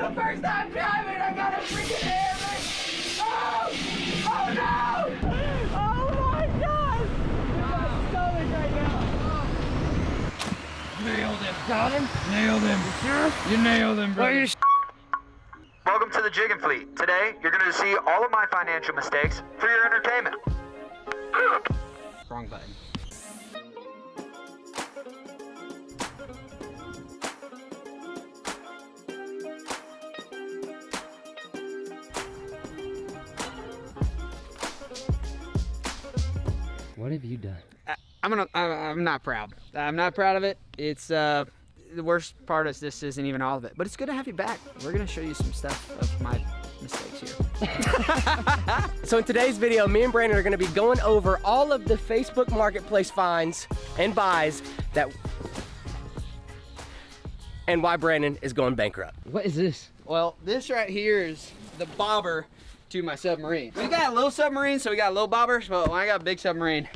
the first time driving, I got a freaking hammer. Oh! Oh no! Oh my god! My stomach right now. Nailed him. Got him? Nailed him. You sure? You nailed him, bro. Welcome to the Jigging Fleet. Today, you're going to see all of my financial mistakes for your entertainment. Wrong button. What have you done? I'm not proud. I'm not proud of it. It's the worst part is this isn't even all of it, but it's good to have you back. We're gonna show you some stuff of my mistakes here. So in today's video, me and Brandon are gonna be going over all of the Facebook Marketplace finds and buys and why Brandon is going bankrupt. What is this? Well, this right here is the bobber to my submarine. We got a little submarine, so we got little bobbers, but when I got a big submarine,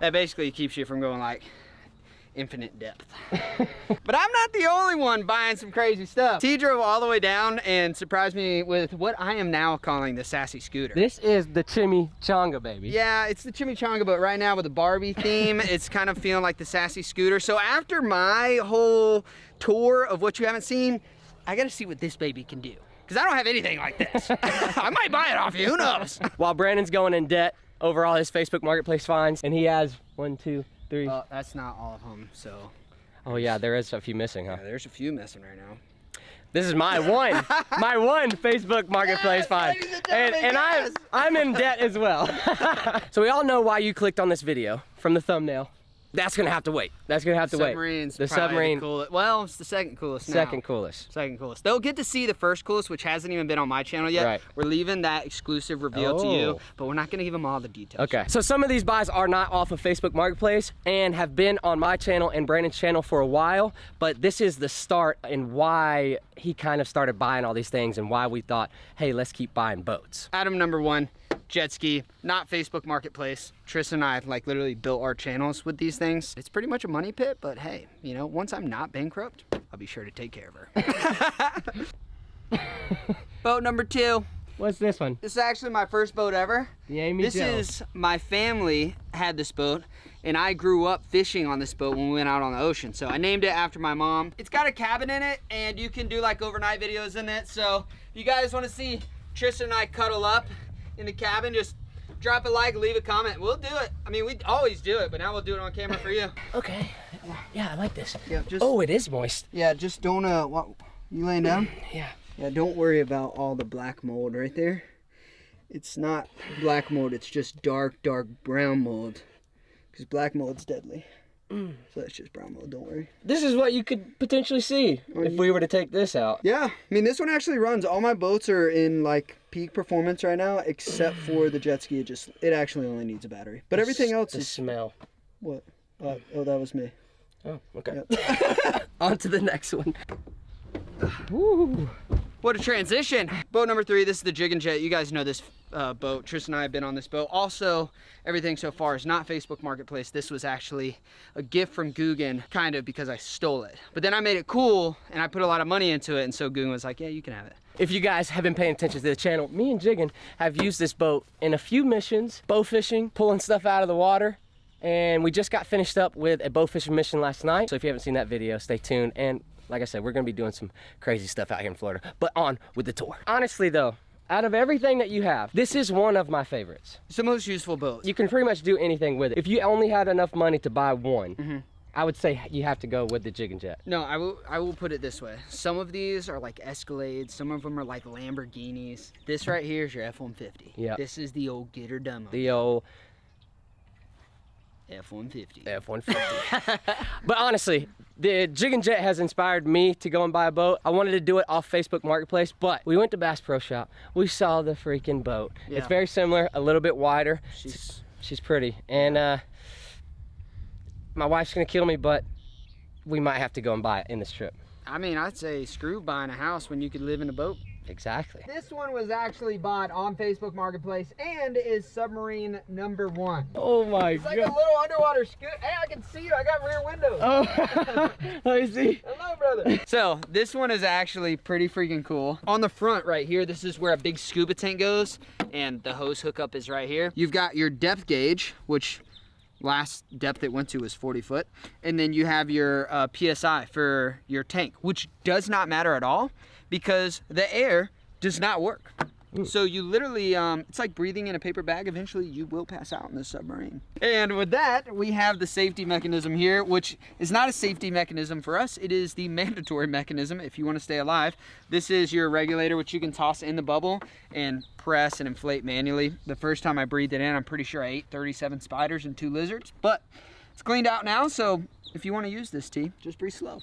that basically keeps you from going like infinite depth. But I'm not the only one buying some crazy stuff. T drove all the way down and surprised me with what I am now calling the sassy scooter. This is the chimichanga, baby. Yeah, it's the chimichanga, but right now with the Barbie theme, it's kind of feeling like the sassy scooter. So after my whole tour of what you haven't seen, I gotta see what this baby can do. Because I don't have anything like this. I might buy it off you, who knows? While Brandon's going in debt over all his Facebook Marketplace finds, and he has 1, 2, 3. That's not all of them, so. Oh yeah, there is a few missing, huh? Yeah, there's a few missing right now. This is my one Facebook Marketplace find. And I'm in debt as well. So we all know why you clicked on this video from the thumbnail. That's gonna have to wait. That's gonna have to wait. Submarine's the probably submarine. the coolest. Well, it's the second coolest now. Second coolest. Second coolest. They'll get to see the first coolest, which hasn't even been on my channel yet. Right. We're leaving that exclusive reveal to you, but we're not gonna give them all the details. Okay. So some of these buys are not off of Facebook Marketplace and have been on my channel and Brandon's channel for a while, but this is the start and why he kind of started buying all these things and why we thought, hey, let's keep buying boats. Item number 1, jet ski, not Facebook Marketplace. Tristan and I have like literally built our channels with these things. It's pretty much a money pit, but hey, you know, once I'm not bankrupt, I'll be sure to take care of her. Boat number 2. What's this one? This is actually my first boat ever. The Amy This Jo. is, my family had this boat and I grew up fishing on this boat when we went out on the ocean. So I named it after my mom. It's got a cabin in it and you can do like overnight videos in it. So if you guys want to see Tristan and I cuddle up in the cabin, just drop a like, leave a comment. We'll do it. I mean, we always do it, but now we'll do it on camera for you. Okay. Yeah, I like this. Yeah, just, oh, it is moist. yeah, just don't, what, you laying down? Yeah. Yeah, don't worry about all the black mold right there. It's not black mold, it's just dark brown mold. Because black mold's deadly. So that's just brown mold, don't worry. This is what you could potentially see if we were to take this out. Yeah, I mean, this one actually runs. All my boats are in like peak performance right now, except for the jet ski. It actually only needs a battery. But everything else is... smell. What? Oh, that was me. Oh, okay. Yep. On to the next one. Woo. What a transition. Boat number 3, this is the Jig and Jet. You guys know this boat. Tristan and I have been on this boat. Also, everything so far is not Facebook Marketplace. This was actually a gift from Guggen, kind of because I stole it. But then I made it cool and I put a lot of money into it, and so Guggen was like, yeah, you can have it. If you guys have been paying attention to the channel, me and Jiggin have used this boat in a few missions, bow fishing, pulling stuff out of the water. And we just got finished up with a bow fishing mission last night. So if you haven't seen that video, stay tuned. And like I said, we're gonna be doing some crazy stuff out here in Florida, but on with the tour. Honestly though, out of everything that you have, this is one of my favorites. It's the most useful boat. You can pretty much do anything with it. If you only had enough money to buy one, I would say you have to go with the Jig and Jet. No, I will put it this way. Some of these are like Escalades, some of them are like Lamborghinis. This right here is your F-150. Yeah. This is the old get her done. The old F-150. F-150. But honestly, the Jig and Jet has inspired me to go and buy a boat. I wanted to do it off Facebook Marketplace, but we went to Bass Pro Shop. We saw the freaking boat. Yeah. It's very similar, a little bit wider. She's pretty. And my wife's gonna kill me, but we might have to go and buy it in this trip. I mean, I'd say screw buying a house when you could live in a boat. Exactly. This one was actually bought on Facebook Marketplace and is submarine #1. Oh my It's like God. a little underwater scoot. Hey, I can see you. I got rear windows. Oh, let me see. Hello, brother. So this one is actually pretty freaking cool. On the front right here, this is where a big scuba tank goes, and the hose hookup is right here. You've got your depth gauge, which last depth it went to was 40 foot. And then you have your PSI for your tank, which does not matter at all because the air does not work. So you literally, it's like breathing in a paper bag. Eventually you will pass out in the submarine. And with that, we have the safety mechanism here, which is not a safety mechanism for us. It is the mandatory mechanism if you want to stay alive. This is your regulator, which you can toss in the bubble and press and inflate manually. The first time I breathed it in, I'm pretty sure I ate 37 spiders and 2 lizards, but it's cleaned out now. So if you want to use this, T, just breathe slow.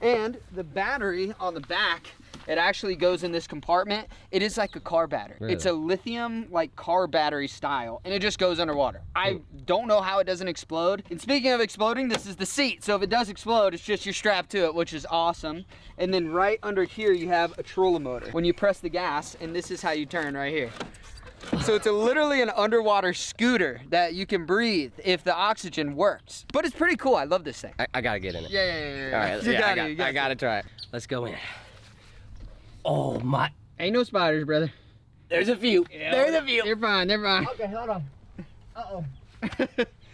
And the battery on the back, it actually goes in this compartment. It is like a car battery. Really? It's a lithium like car battery style, and it just goes underwater. I don't know how it doesn't explode. And speaking of exploding, this is the seat. So if it does explode, it's just you're strapped to it, which is awesome. And then right under here, you have a troller motor. When you press the gas, and this is how you turn right here. So it's literally an underwater scooter that you can breathe if the oxygen works. But it's pretty cool. I love this thing. I gotta get in it. Yeah. All right, You yeah, got I gotta try it. Let's go in. Oh my. Ain't no spiders, brother. There's a few. Yeah. There's a few. They're fine. They're fine. Okay, hold on. Uh-oh.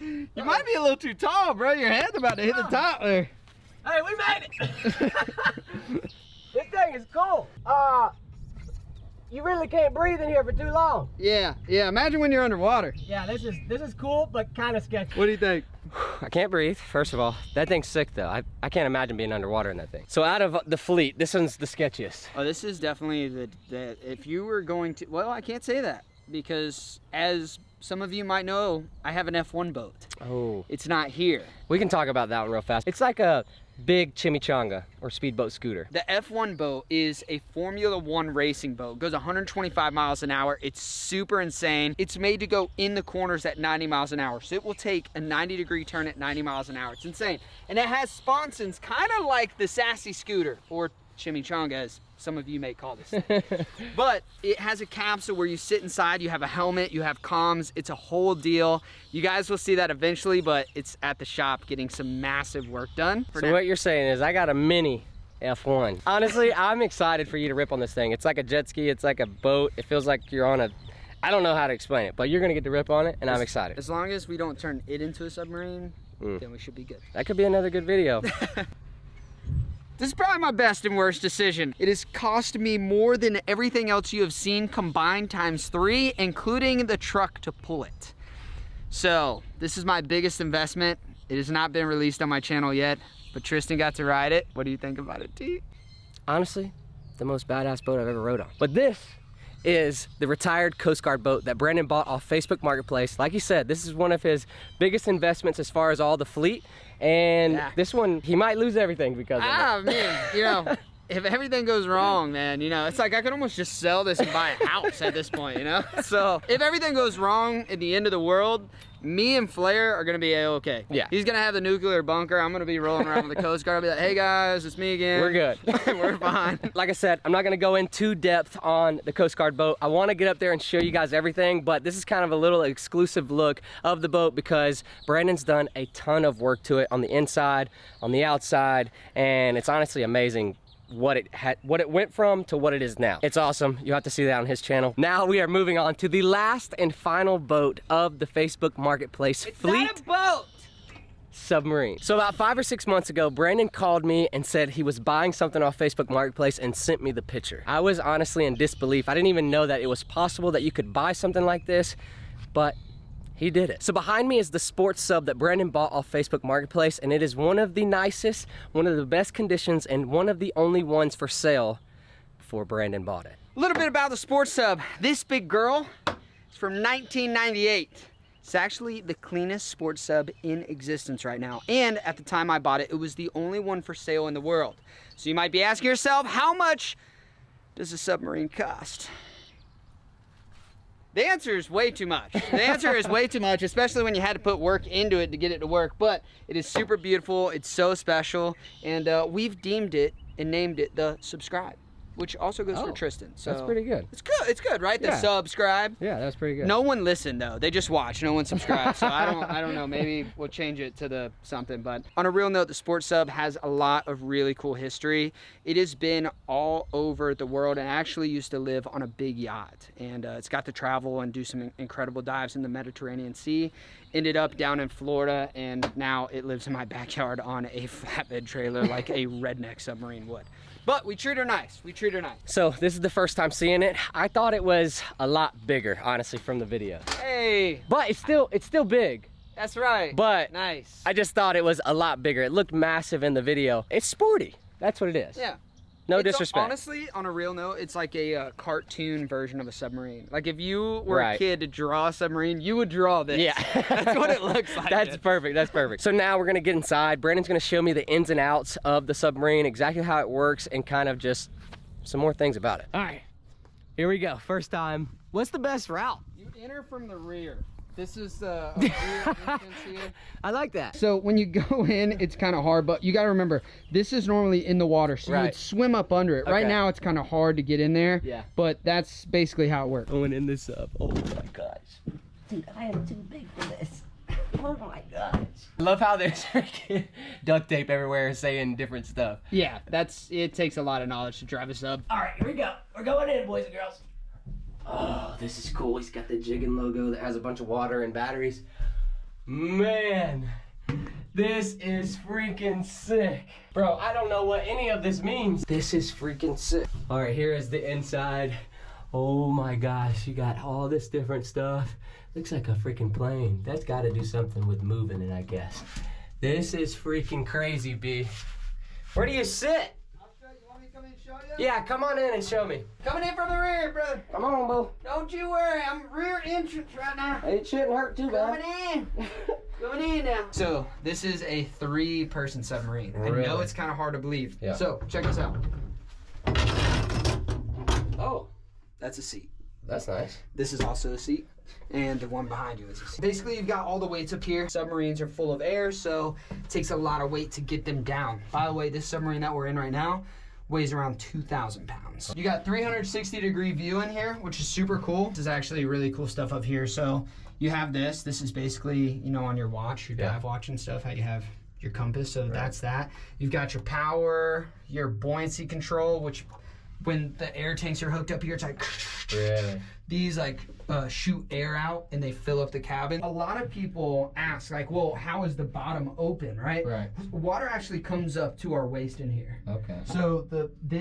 You might be a little too tall, bro. Your head's about to hit the top there. Hey, we made it. This thing is cool. You really can't breathe in here for too long. Yeah. Imagine when you're underwater. Yeah, this is cool, but kind of sketchy. What do you think? I can't breathe, first of all. That thing's sick, though. I can't imagine being underwater in that thing. So out of the fleet, this one's the sketchiest. Oh, this is definitely the if you were going to, well, I can't say that because as some of you might know, I have an F1 boat. Oh. It's not here. We can talk about that one real fast. It's like a big chimichanga or speedboat scooter. The F1 boat is a Formula 1 racing boat. It goes 125 miles an hour. It's super insane. It's made to go in the corners at 90 miles an hour. So it will take a 90-degree turn at 90 miles an hour. It's insane. And it has sponsons kind of like the Sassy scooter or chimichanga, as some of you may call this. But it has a capsule where you sit inside, you have a helmet, you have comms, it's a whole deal. You guys will see that eventually, but it's at the shop getting some massive work done. So what you're saying is I got a mini F1. Honestly, I'm excited for you to rip on this thing. It's like a jet ski, it's like a boat. It feels like you're on a, I don't know how to explain it, but you're gonna get to rip on it and I'm excited. As long as we don't turn it into a submarine, then we should be good. That could be another good video. This is probably my best and worst decision. It has cost me more than everything else you have seen combined ×3, including the truck to pull it. So this is my biggest investment. It has not been released on my channel yet, but Tristan got to ride it. What do you think about it, T? Honestly, the most badass boat I've ever rode on. But this is the retired Coast Guard boat that Brandon bought off Facebook Marketplace. Like he said, this is one of his biggest investments as far as all the fleet. And this one, he might lose everything because of it. Man, you know, if everything goes wrong, man, you know, it's like I could almost just sell this and buy a house at this point, you know? So if everything goes wrong at the end of the world, me and Flair are gonna be A-okay. Yeah. He's gonna have the nuclear bunker. I'm gonna be rolling around with the Coast Guard. I'll be like, hey guys, it's me again. We're good. We're fine. Like I said, I'm not gonna go into depth on the Coast Guard boat. I wanna get up there and show you guys everything, but this is kind of a little exclusive look of the boat because Brandon's done a ton of work to it on the inside, on the outside, and it's honestly amazing what it went from to what it is now. It's awesome. You have to see that on his channel. Now we are moving on to the last and final boat of the Facebook Marketplace fleet. It's not a boat. Submarine. So about 5 or 6 months ago, Brandon called me and said he was buying something off Facebook Marketplace and sent me the picture. I was honestly in disbelief. I didn't even know that it was possible that you could buy something like this, but he did it. So behind me is the sports sub that Brandon bought off Facebook Marketplace, and it is one of the nicest, one of the best conditions, and one of the only ones for sale before Brandon bought it. A little bit about the sports sub. This big girl is from 1998. It's actually the cleanest sports sub in existence right now. And at the time I bought it, it was the only one for sale in the world. So you might be asking yourself, how much does a submarine cost? The answer is way too much. The answer is way too much, especially when you had to put work into it to get it to work. But it is super beautiful. It's so special. And we've deemed it and named it the Subscribe, which also goes for Tristan. So that's pretty good. It's good. It's good, right? The Subscribe. Yeah, that's pretty good. No one listened though. They just watch. No one subscribed. So I don't know. Maybe we'll change it to the something. But on a real note, the Sports Sub has a lot of really cool history. It has been all over the world and actually used to live on a big yacht. And it's got to travel and do some incredible dives in the Mediterranean Sea. Ended up down in Florida, and now it lives in my backyard on a flatbed trailer like a redneck submarine would. But we treat her nice. We treat her nice. So this is the first time seeing it. I thought it was a lot bigger, honestly, from the video. Hey. But it's still big. That's right. But nice. I just thought it was a lot bigger. It looked massive in the video. It's sporty. That's what it is. Yeah. No disrespect. Honestly, on a real note, it's like a cartoon version of a submarine. Like if you were a kid to draw a submarine, you would draw this. Yeah. That's what it looks like. That's perfect. That's perfect. So now we're gonna get inside. Brandon's gonna show me the ins and outs of the submarine, exactly how it works, and kind of just some more things about it. All right, here we go. First time. What's the best route? You enter from the rear. This is a rear entrance here. I like that. So when you go in, it's kind of hard, but you got to remember, this is normally in the water, so you would swim up under it. Right now, it's kind of hard to get in there, but that's basically how it works. Going in this sub. Oh my gosh. Dude, I am too big for this. Oh my gosh. I love how there's duct tape everywhere saying different stuff. Yeah, it takes a lot of knowledge to drive a sub. All right, here we go. We're going in, boys and girls. Oh, this is cool. He's got the Jiggin logo that has a bunch of water and batteries. Man, this is freaking sick. Bro, I don't know what any of this means. This is freaking sick. All right, here is the inside. Oh my gosh, you got all this different stuff. Looks like a freaking plane. That's got to do something with moving it, I guess. This is freaking crazy, B. Where do you sit? Yeah, come on in and show me. Coming in from the rear, brother. Come on, bro. Don't you worry, I'm rear entrance right now. It shouldn't hurt too bad. Coming in. Going in now. So, this is a 3-person submarine. Really? I know it's kind of hard to believe. Yeah. So, check this out. Oh, that's a seat. that's nice. This is also a seat. And the one behind you is a seat. Basically, you've got all the weights up here. Submarines are full of air, so it takes a lot of weight to get them down. By the way, this submarine that we're in right now weighs around 2,000 pounds. You got 360-degree view in here, which is super cool. This is actually really cool stuff up here. So you have this. This is basically, you know, on your watch, your dive watch and stuff, how you have your compass. So that's that. You've got your power, your buoyancy control, which when the air tanks are hooked up here, it's like these like shoot air out and they fill up the cabin. A lot of people ask like, well, how is the bottom open, right? Water actually comes up to our waist in here. Okay. So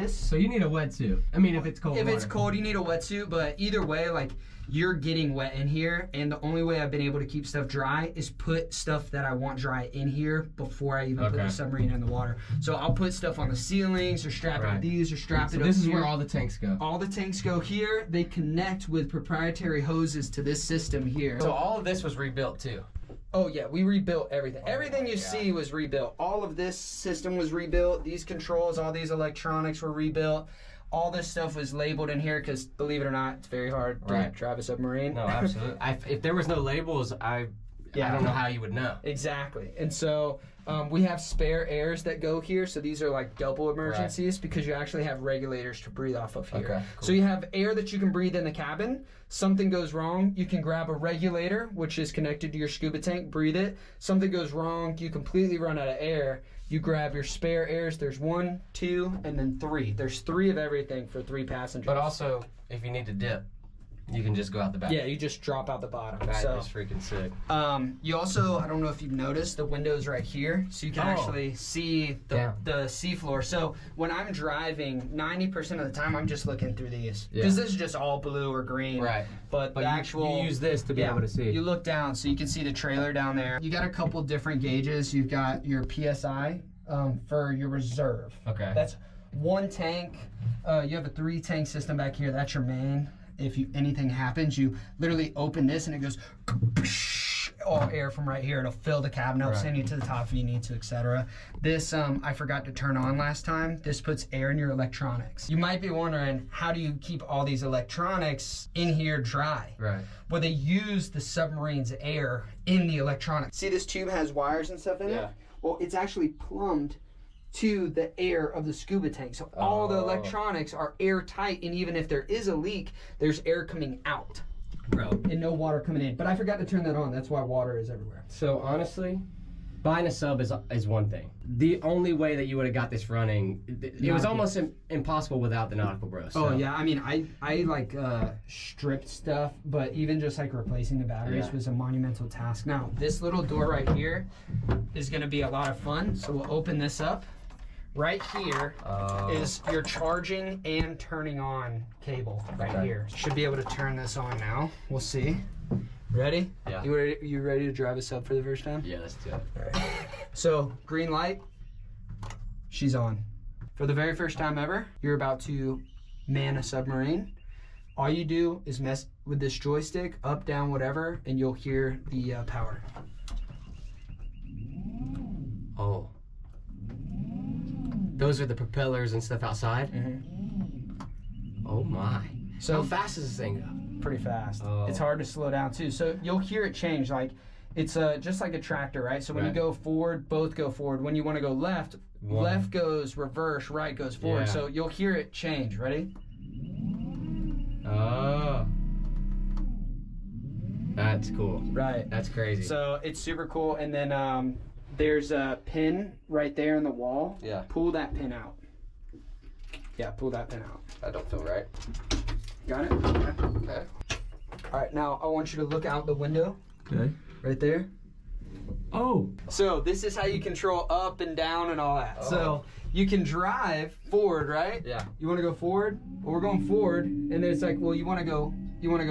So you need a wetsuit. I mean, if it's cold. If it's cold, you need a wetsuit, but either way, like you're getting wet in here, and the only way I've been able to keep stuff dry is put stuff that I want dry in here before I even put the submarine in the water. So I'll put stuff on the ceilings or strap it to these or strap it up this is here. where all the tanks go. All the tanks go here. They connect with proprietary hoses to this system here. So all of this was rebuilt too? Oh yeah, we rebuilt everything. Everything you see was rebuilt. All of this system was rebuilt. These controls, all these electronics were rebuilt. All this stuff was labeled in here because, believe it or not, it's very hard to drive a submarine. No, absolutely. If there was no labels, I don't know how you would know. Exactly. And so we have spare airs that go here. So these are like double emergencies because you actually have regulators to breathe off of here. Okay, cool. So you have air that you can breathe in the cabin. Something goes wrong, you can grab a regulator, which is connected to your scuba tank, breathe it. Something goes wrong, you completely run out of air. You grab your spare airs. There's 1, 2, and then 3. There's 3 of everything for 3 passengers. But also, if you need to dip, you can just go out the back. Yeah, you just drop out the bottom. That is freaking sick. You also, I don't know if you've noticed, the window's right here, so you can actually see the seafloor. So when I'm driving, 90% of the time, I'm just looking through these. Because this is just all blue or green. Right. But the actual... You use this to be able to see. You look down, so you can see the trailer down there. You got a couple different gauges. You've got your PSI for your reserve. Okay. That's 1 tank. You have a 3-tank system back here. That's your main. If anything happens, you literally open this and it goes all air from right here. It'll fill the cabin up, send you to the top if you need to, etc. This, I forgot to turn on last time. This puts air in your electronics. You might be wondering, how do you keep all these electronics in here dry? Right. Well, they use the submarine's air in the electronics. See, this tube has wires and stuff in it? Well, it's actually plumbed to the air of the scuba tank. So all the electronics are airtight, and even if there is a leak, there's air coming out. Bro. And no water coming in. But I forgot to turn that on. That's why water is everywhere. So honestly, buying a sub is one thing. The only way that you would have got this running, it was almost impossible without the Nautical Bros. So. Oh yeah, I mean, I like stripped stuff, but even just like replacing the batteries was a monumental task. Now, this little door right here is gonna be a lot of fun. So we'll open this up. Right here is your charging and turning on cable right here. Should be able to turn this on now. We'll see. Ready? Yeah. You ready to drive a sub for the first time? Yeah, let's do it. All right. So, green light, she's on. For the very first time ever, you're about to man a submarine. All you do is mess with this joystick, up, down, whatever, and you'll hear the power. Oh. Those are the propellers and stuff outside? Oh my. So how fast does this thing go? Pretty fast. It's hard to slow down too. So you'll hear it change. Like it's just like a tractor, right? So when you go forward, both go forward. When you want to go left, left goes reverse, right goes forward. So you'll hear it change. Ready? Oh. That's cool. Right. That's crazy. So it's super cool. And then there's a pin right there in the wall. Yeah. Pull that pin out. Yeah, pull that pin out. That don't feel right. Got it? Okay. All right, now I want you to look out the window. Okay. Right there. Oh. So this is how you control up and down and all that. So you can drive forward, right? Yeah. You want to go forward? Well, we're going forward, and then it's like, well, you want to go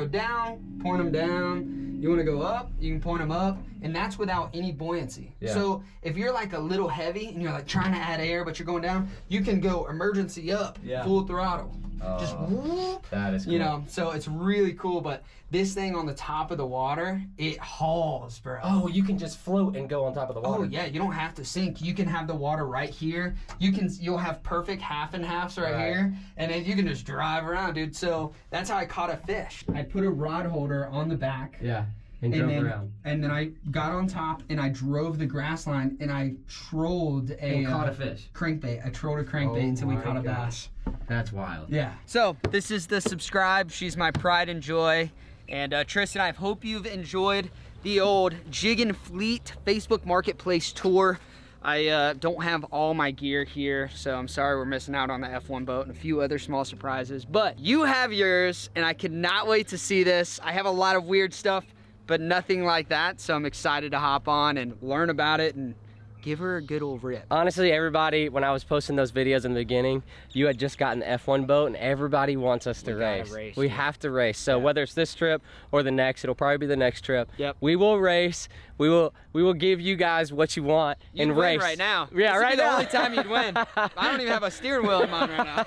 down, point them down. You want to go up, you can point them up, and that's without any buoyancy. Yeah. So if you're like a little heavy and you're like trying to add air, but you're going down, you can go emergency up, full throttle. Just whoop, that is cool. You know, so it's really cool. But this thing on the top of the water, it hauls, bro. Oh, you can just float and go on top of the water. Oh yeah, you don't have to sink. You can have the water right here. You'll have perfect half and halves right here, and then you can just drive around, dude. So that's how I caught a fish. I put a rod holder on the back. Yeah. And drove around. And then I got on top and I drove the grass line and I trolled a caught a fish. Crankbait. I trolled a crankbait until we caught a bass. That's wild. Yeah. So this is the subscribe. She's my pride and joy. And Tristan, I hope you've enjoyed the old Jig and Fleet Facebook Marketplace tour. I don't have all my gear here, so I'm sorry we're missing out on the F1 boat and a few other small surprises. But you have yours, and I cannot wait to see this. I have a lot of weird stuff, but nothing like that, so I'm excited to hop on and learn about it and give her a good old rip. Honestly, everybody, when I was posting those videos in the beginning, you had just gotten the F1 boat, and everybody wants us to race. We have to race. So whether it's this trip or the next, it'll probably be the next trip. Yep. We will race. We will give you guys what you want and race right now. Yeah, this right now. now. The only time you'd win. I don't even have a steering wheel in mine right now.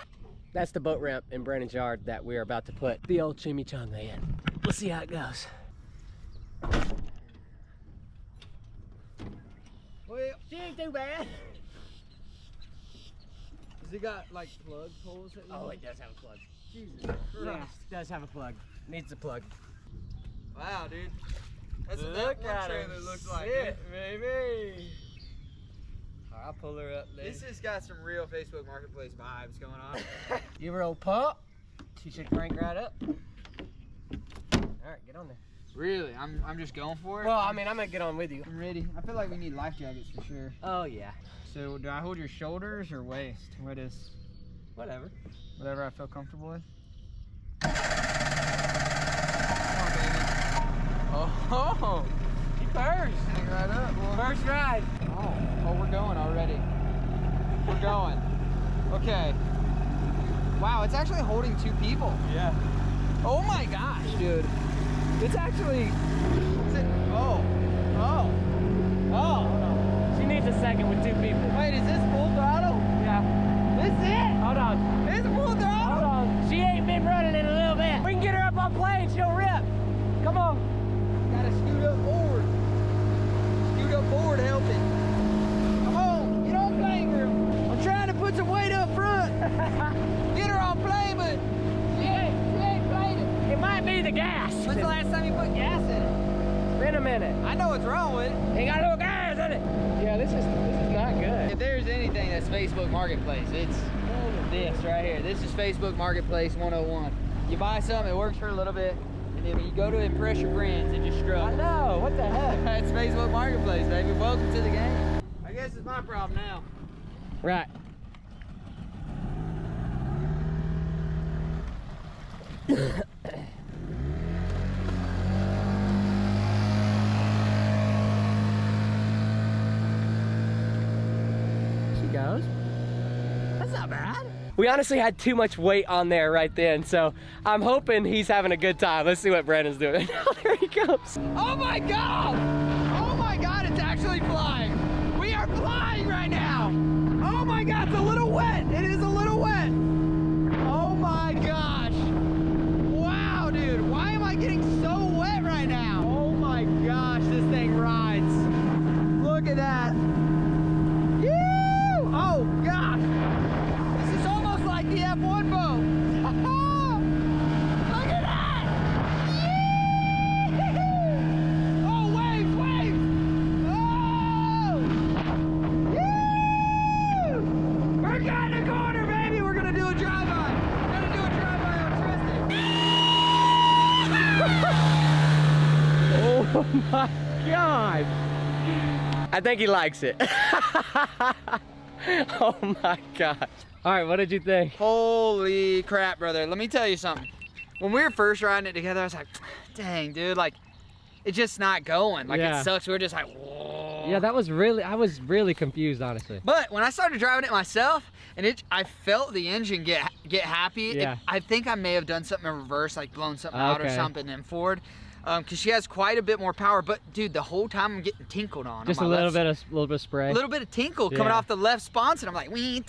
That's the boat ramp in Brandon's yard that we're about to put the old chimichanga in. We'll see how it goes. Well, She ain't too bad. has it got like plug holes? Oh, it does have a plug. Jesus Yes, Christ. it does have a plug. Needs a plug. Wow, dude. That's what Look that at one her trailer looks like. sit, dude. baby. I'll pull her up later. This has got some real Facebook Marketplace vibes going on. Give her a old pump. She should crank right up. All right, get on there. Really? I'm just going for it? Well, I mean, I'm gonna get on with you. I'm ready. I feel like we need life jackets for sure. Oh yeah. So do I hold your shoulders or waist? What is? Whatever. Whatever I feel comfortable with. Come on, baby. Oh, She first. hang right up. Boy. First ride. Oh, we're going already. We're going. Okay. Wow, it's actually holding two people. Yeah. Oh my gosh, dude. It's actually. Oh. She needs a second with 2 people. Wait, is this full throttle? Yeah. This is it? Hold on. This is full throttle? Hold on. She ain't been running in a little bit. We can get her up on plane. She'll rip. Come on. Gotta scoot up forward. the gas. When's the last time you put gas in it? It's been a minute. I know what's wrong with it. Ain't got no gas in it. Yeah, this is not good. If there's anything that's Facebook Marketplace, it's this right here. This is Facebook Marketplace 101. You buy something, it works for a little bit, and then when you go to impress your friends, it just struck. I know, what the heck? It's Facebook Marketplace, baby. Welcome to the game. I guess it's my problem now. Right. She goes. That's not bad. We honestly had too much weight on there right then, so I'm hoping he's having a good time. Let's see what Brandon's doing. Oh, there he comes. Oh my God! Oh my God, it's actually flying. We are flying right now. Oh my God, it's a little wet. It is a little wet. Oh my gosh. Wow, dude, why am I getting so wet right now? Oh my gosh, this thing rides. Look at that. Woo! Oh gosh. This is almost like the F1 boat. Look at that. Yeah! Oh, waves, waves. Oh! Woo! We're getting a corner, baby. We're gonna do a drive-by. We're gonna do a drive-by on Tristan. Oh my God. I think he likes it. Oh my God. All right, what did you think? Holy crap, brother. Let me tell you something. When we were first riding it together, I was like, dang, dude, like, it's just not going. Like, Yeah. it sucks. We're just like, whoa. Yeah, I was really confused, honestly. But when I started driving it myself, and I felt the engine get happy. Yeah. I think I may have done something in reverse, like blown something out or Okay. something in forward. Because she has quite a bit more power. But, dude, the whole time I'm getting tinkled on. Just my a little left bit of spray. A little bit of tinkle coming Yeah. off the left sponson. I'm like, wee,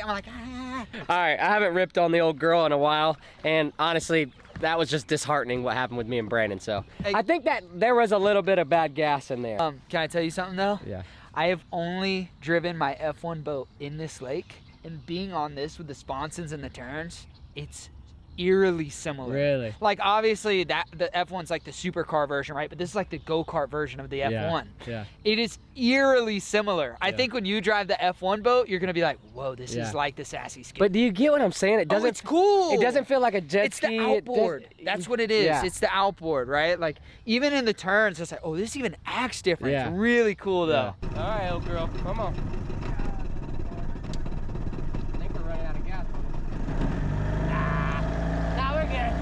I'm like, ah. All right, I haven't ripped on the old girl in a while, and honestly, that was just disheartening what happened with me and Brandon. So Hey. I think that there was a little bit of bad gas in there. Can I tell you something though? Yeah. I have only driven my F1 boat in this lake, and being on this with the sponsons and the turns, it's eerily similar. Really? Like obviously the F1's like the supercar version, right? But this is like the go-kart version of the F1. Yeah. It is eerily similar. I Yeah. think when you drive the F1 boat, you're gonna be like, whoa, this Yeah. is like the Sassy Skid. But do you get what I'm saying? It doesn't. it's cool. It doesn't feel like a jet It's ski. the outboard. That's what it is. Yeah. It's the outboard, right? Like even in the turns, it's like, oh, this even acts different. Yeah. It's really cool though. Yeah. All right, old girl, come on. I think we're running out of gas. Nah, we're good.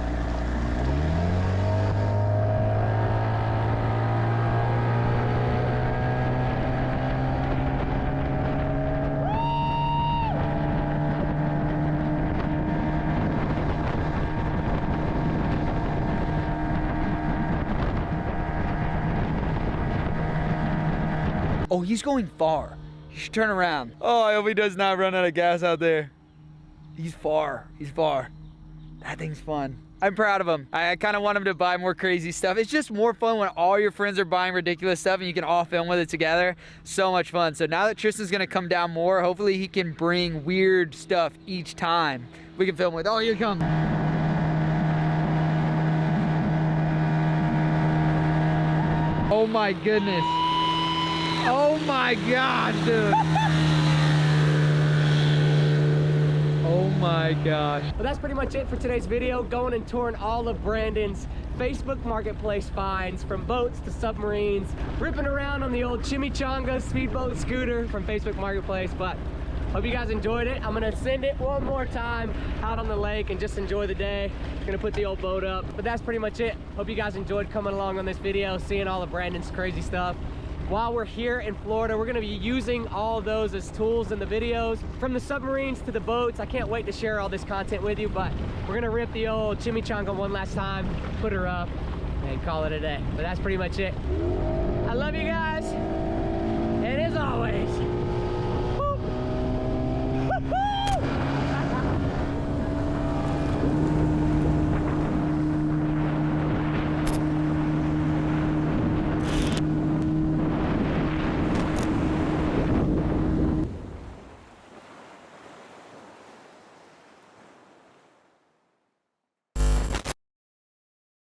Oh, he's going far. You should turn around. Oh, I hope he does not run out of gas out there. He's far. He's far. That thing's fun. I'm proud of him. I kind of want him to buy more crazy stuff. It's just more fun when all your friends are buying ridiculous stuff and you can all film with it together. So much fun. So now that Tristan's gonna come down more, hopefully he can bring weird stuff each time we can film with. Oh, here he comes. Oh my goodness. Oh my gosh, dude. Oh my gosh. Well, that's pretty much it for today's video. Going and touring all of Brandon's Facebook Marketplace finds, from boats to submarines, ripping around on the old chimichanga speedboat scooter from Facebook Marketplace. But hope you guys enjoyed it. I'm gonna send it one more time out on the lake and just enjoy the day. Gonna put the old boat up. But that's pretty much it. Hope you guys enjoyed coming along on this video, seeing all of Brandon's crazy stuff. While we're here in Florida, we're gonna be using all those as tools in the videos, from the submarines to the boats. I can't wait to share all this content with you, but we're gonna rip the old chimichanga one last time, put her up, and call it a day. But that's pretty much it. I love you guys.